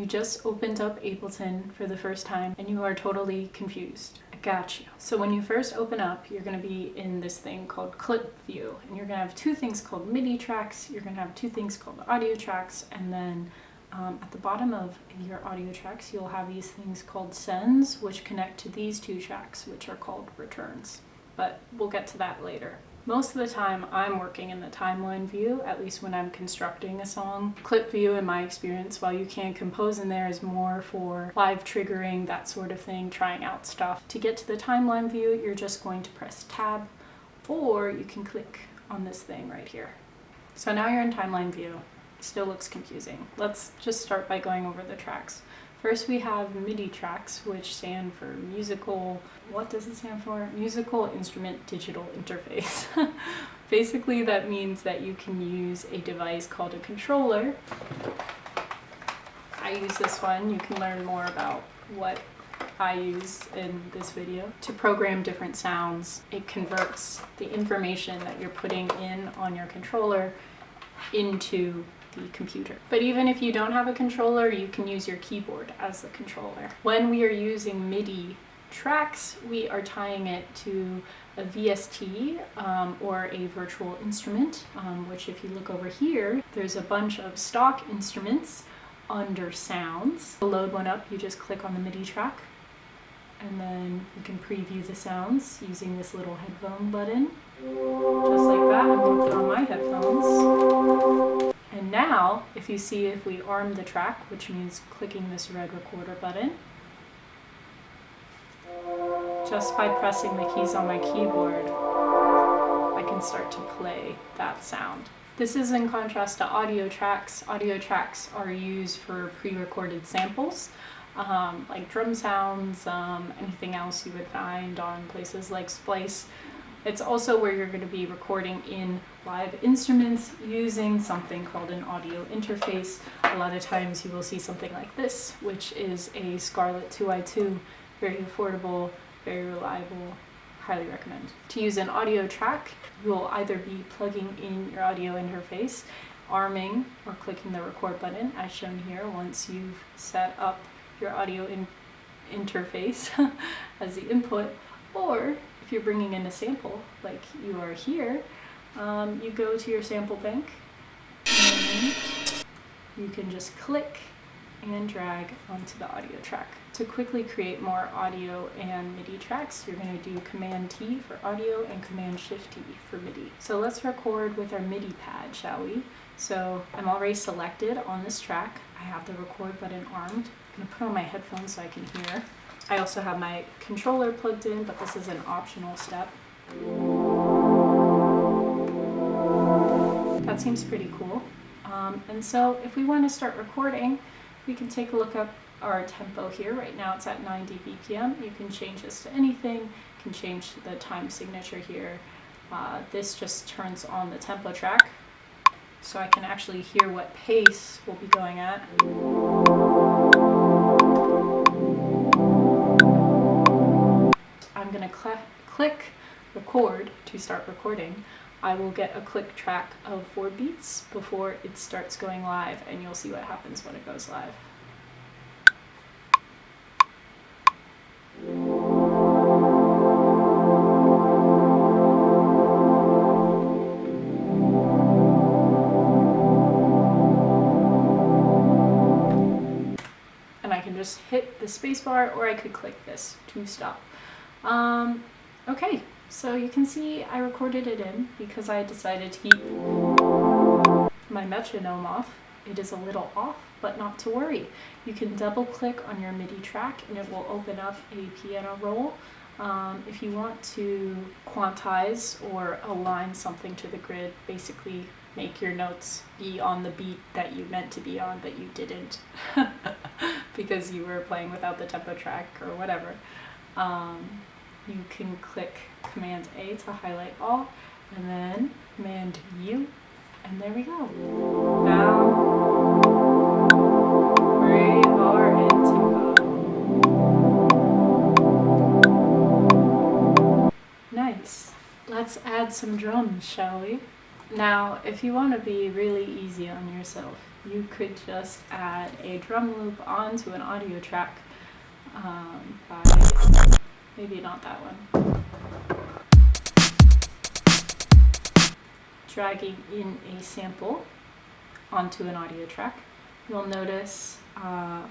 You just opened up Ableton for the first time and you are totally confused. I got you. So when you first open up, you're going to be in this thing called clip view, and you're going to have two things called MIDI tracks, you're going to have two things called audio tracks, and then at the bottom of your audio tracks, you'll have these things called sends, which connect to these two tracks, which are called returns. But we'll get to that later. Most of the time, I'm working in the timeline view, at least when I'm constructing a song. Clip view, in my experience, while you can compose in there, is more for live triggering, that sort of thing, trying out stuff. To get to the timeline view, you're just going to press tab, or you can click on this thing right here. So now you're in timeline view. Still looks confusing. Let's just start by going over the tracks. First we have MIDI tracks, which stand for musical, what does it stand for? Musical Instrument Digital Interface. Basically that means that you can use a device called a controller. I use this one. You can learn more about what I use in this video. To program different sounds, it converts the information that you're putting in on your controller into the computer. But even if you don't have a controller, you can use your keyboard as the controller. When we are using MIDI tracks, we are tying it to a VST or a virtual instrument, which if you look over here, there's a bunch of stock instruments under sounds. To load one up, you just click on the MIDI track, and then you can preview the sounds using this little headphone button. Just like that. I'm going to put on my headphones. And now, if you see, if we arm the track, which means clicking this red recorder button, just by pressing the keys on my keyboard, I can start to play that sound. This is in contrast to audio tracks. Audio tracks are used for pre-recorded samples, like drum sounds, anything else you would find on places like Splice. It's also where you're going to be recording in live instruments using something called an audio interface. A lot of times you will see something like this, which is a Scarlett 2i2, very affordable, very reliable, highly recommend. To use an audio track, you'll either be plugging in your audio interface, arming, or clicking the record button as shown here once you've set up your audio interface as the input, or if you're bringing in a sample like you are here, you go to your sample bank and you can just click and drag onto the audio track. To quickly create more audio and MIDI tracks, you're going to do Command T for audio and Command Shift T for MIDI. So let's record with our MIDI pad, shall we? So I'm already selected on this track. I have the record button armed. I'm going to put on my headphones so I can hear. I also have my controller plugged in, but this is an optional step. That seems pretty cool. And so if we want to start recording, we can take a look at our tempo here. Right now it's at 90 BPM. You can change this to anything. You can change the time signature here. This just turns on the tempo track, so I can actually hear what pace we'll be going at. I'm going to click record to start recording. I will get a click track of 4 beats before it starts going live, and you'll see what happens when it goes live. And I can just hit the spacebar, or I could click this to stop. Okay, so you can see I recorded it in because I decided to keep my metronome off. It is a little off, but not to worry. You can double click on your MIDI track and it will open up a piano roll. If you want to quantize or align something to the grid, basically make your notes be on the beat that you meant to be on but you didn't because you were playing without the tempo track or whatever. You can click Command A to highlight all, and then Command U, and there we go. Now we are in tempo. Nice. Let's add some drums, shall we? Now, if you want to be really easy on yourself, you could just add a drum loop onto an audio track by, maybe not that one, dragging in a sample onto an audio track. You'll notice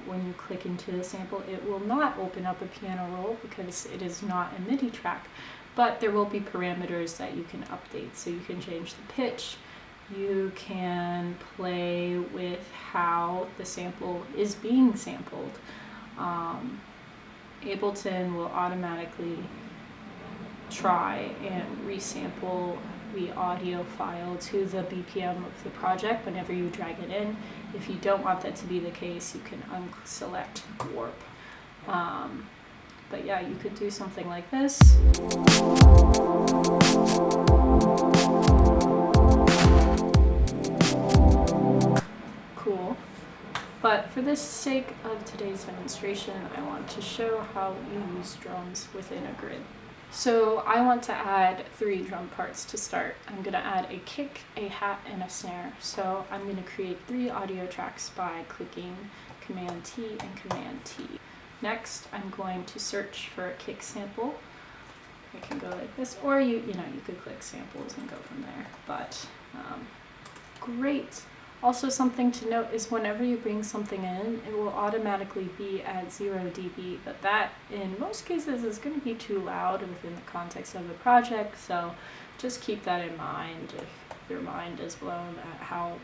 when you click into the sample, it will not open up a piano roll because it is not a MIDI track, but there will be parameters that you can update. So you can change the pitch, you can play with how the sample is being sampled. Ableton will automatically try and resample the audio file to the BPM of the project whenever you drag it in. If you don't want that to be the case, you can unselect warp. But yeah, you could do something like this. Cool. But for the sake of today's demonstration, I want to show how you use drums within a grid. So I want to add 3 drum parts to start. I'm going to add a kick, a hat, and a snare. So I'm going to create 3 audio tracks by clicking Command T and Command T. Next, I'm going to search for a kick sample. I can go like this, or you could click samples and go from there. But great. Also, something to note is whenever you bring something in, it will automatically be at 0 dB, but that in most cases is going to be too loud within the context of the project, so just keep that in mind if your mind is blown at how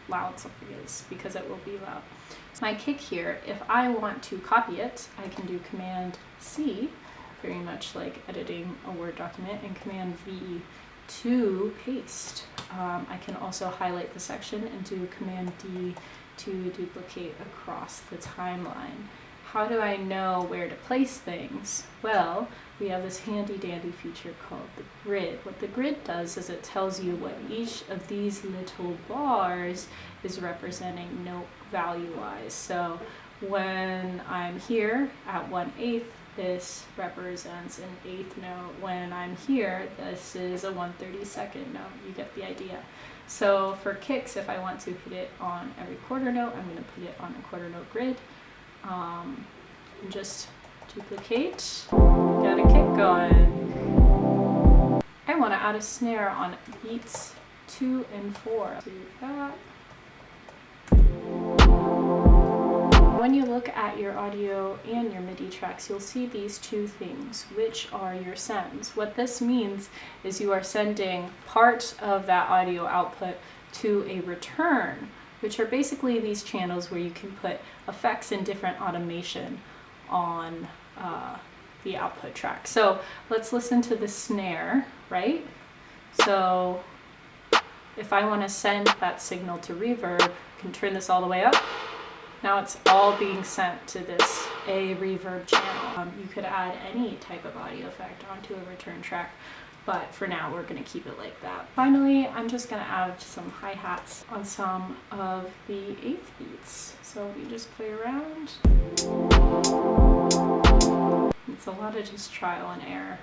loud something is, because it will be loud. So my kick here, if I want to copy it, I can do Command C, very much like editing a Word document, and Command V to paste. I can also highlight the section and do Command D to duplicate across the timeline. How do I know where to place things? Well, we have this handy dandy feature called the grid. What the grid does is it tells you what each of these little bars is representing note value wise. So when I'm here at 1/8, this represents an 1/8 note. When I'm here, this is a 1/32 note. You get the idea. So for kicks, if I want to put it on every quarter note, I'm going to put it on a quarter note grid. And just duplicate. Got a kick going. I want to add a snare on beats 2 and 4. Do that. When you look at your audio and your MIDI tracks, you'll see these 2 things, which are your sends. What this means is you are sending part of that audio output to a return, which are basically these channels where you can put effects and different automation on the output track. So let's listen to the snare, right? So if I want to send that signal to reverb, I can turn this all the way up. Now it's all being sent to this A reverb channel. You could add any type of audio effect onto a return track, but for now we're going to keep it like that. Finally, I'm just going to add some hi-hats on some of the 8th beats. So we just play around. It's a lot of just trial and error.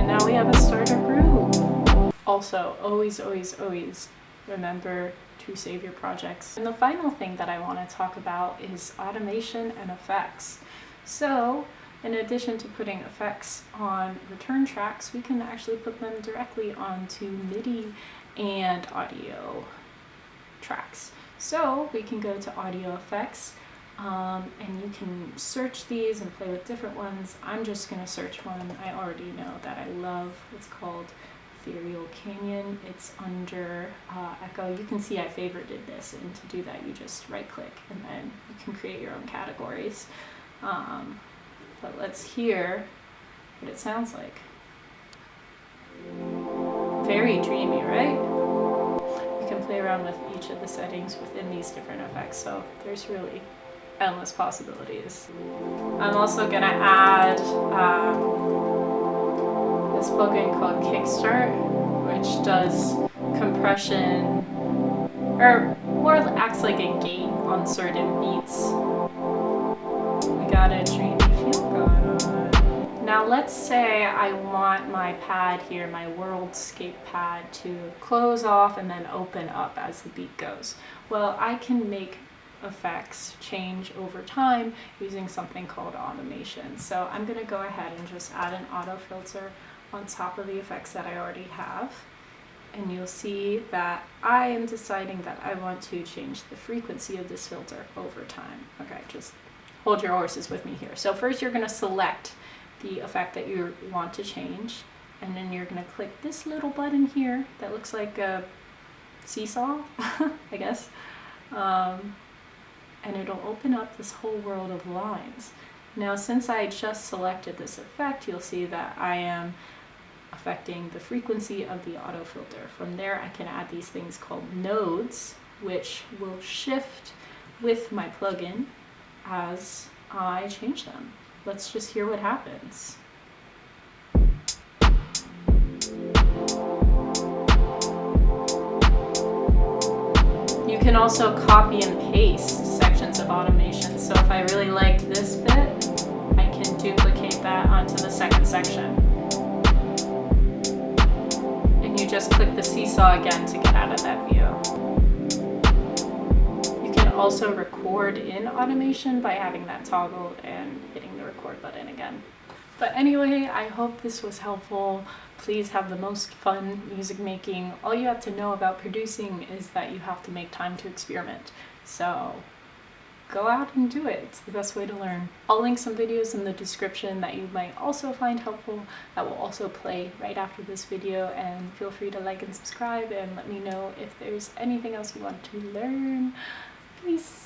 Now we have a starter groove. Also, always remember to save your projects. And the final thing that I want to talk about is automation and effects. So, in addition to putting effects on return tracks, we can actually put them directly onto MIDI and audio tracks. So, we can go to audio effects. And you can search these and play with different ones. I'm just going to search one I already know that I love. It's called Ethereal Canyon. It's under Echo. You can see I favorited this, and to do that you just right click and then you can create your own categories. But let's hear what it sounds like. Very dreamy, right? You can play around with each of the settings within these different effects, so there's really endless possibilities. I'm also gonna add this plugin called Kickstart, which does compression, or more acts like a gate on certain beats. We got a dreamy feel going on. Now let's say I want my pad here, my worldscape pad, to close off and then open up as the beat goes. Well, I can make effects change over time using something called automation. So I'm going to go ahead and just add an auto filter on top of the effects that I already have. And you'll see that I am deciding that I want to change the frequency of this filter over time. Okay, just hold your horses with me here. So first you're going to select the effect that you want to change, and then you're going to click this little button here that looks like a seesaw, I guess, and it'll open up this whole world of lines. Now, since I just selected this effect, you'll see that I am affecting the frequency of the auto filter. From there, I can add these things called nodes, which will shift with my plugin as I change them. Let's just hear what happens. You can also copy and paste sections of automation. So if I really liked this bit, I can duplicate that onto the second section. And you just click the seesaw again to get out of that view. You can also record in automation by having that toggled and hitting the record button again. But anyway, I hope this was helpful. Please have the most fun music making. All you have to know about producing is that you have to make time to experiment. So go out and do it. It's the best way to learn. I'll link some videos in the description that you might also find helpful that will also play right after this video, and feel free to like and subscribe and let me know if there's anything else you want to learn. Peace.